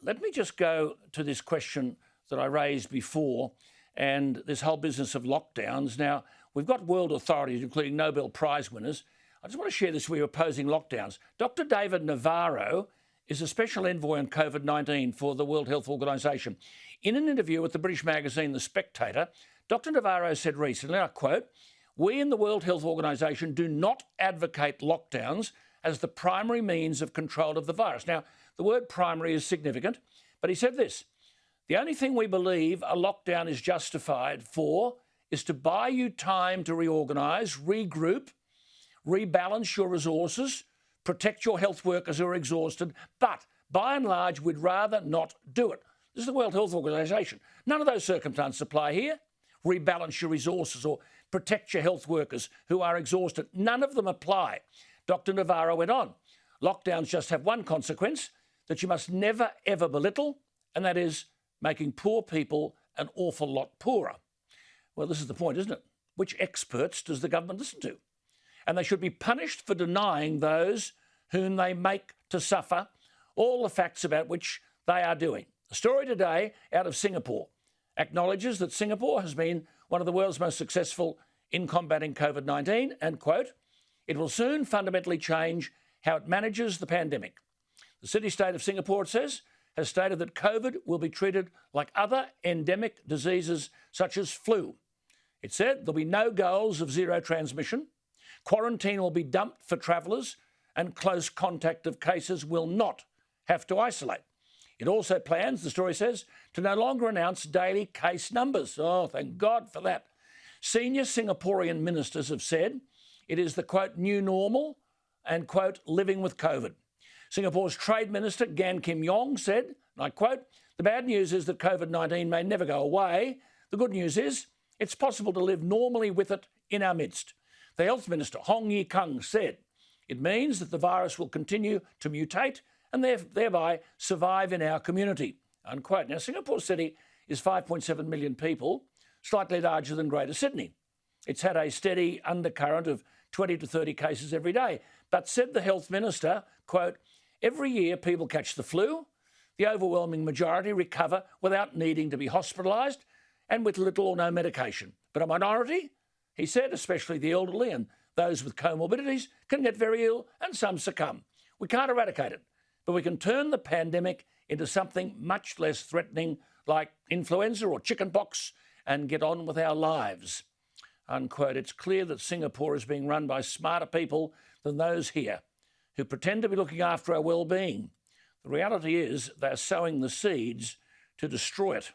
let me just go to this question that I raised before and this whole business of lockdowns. Now, we've got world authorities, including Nobel Prize winners. I just want to share this with you opposing lockdowns. Dr. David Navarro is a special envoy on COVID-19 for the World Health Organization. In an interview with the British magazine The Spectator, Dr. Navarro said recently, I quote, "We in the World Health Organization do not advocate lockdowns as the primary means of control of the virus." Now, the word primary is significant, but he said this: "The only thing we believe a lockdown is justified for is to buy you time to reorganise, regroup, rebalance your resources, protect your health workers who are exhausted. But by and large, we'd rather not do it." This is the World Health Organization. None of those circumstances apply here. Rebalance your resources or protect your health workers who are exhausted. None of them apply. Dr. Navarro went on. Lockdowns just have one consequence that you must never, ever belittle, and that is making poor people an awful lot poorer. Well, this is the point, isn't it? Which experts does the government listen to? And they should be punished for denying those whom they make to suffer all the facts about which they are doing. The story today out of Singapore acknowledges that Singapore has been one of the world's most successful in combating COVID-19 and, quote, "It will soon fundamentally change how it manages the pandemic." The city-state of Singapore, it says, has stated that COVID will be treated like other endemic diseases such as flu. It said there'll be no goals of zero transmission, quarantine will be dumped for travellers, and close contact of cases will not have to isolate. It also plans, the story says, to no longer announce daily case numbers. Oh, thank God for that. Senior Singaporean ministers have said it is the, quote, "new normal" and, quote, "living with COVID." Singapore's Trade Minister, Gan Kim Yong, said, and I quote, "The bad news is that COVID-19 may never go away. The good news is it's possible to live normally with it in our midst." The Health Minister, Hong Yi Kung, said, "It means that the virus will continue to mutate and thereby survive in our community," unquote. Now, Singapore City is 5.7 million people, slightly larger than Greater Sydney. It's had a steady undercurrent of 20 to 30 cases every day. But said the Health Minister, quote, "Every year people catch the flu. The overwhelming majority recover without needing to be hospitalised and with little or no medication. But a minority," he said, "especially the elderly and those with comorbidities, can get very ill and some succumb. We can't eradicate it, but we can turn the pandemic into something much less threatening like influenza or chickenpox and get on with our lives," unquote. It's clear that Singapore is being run by smarter people than those here who pretend to be looking after our well-being. The reality is they're sowing the seeds to destroy it.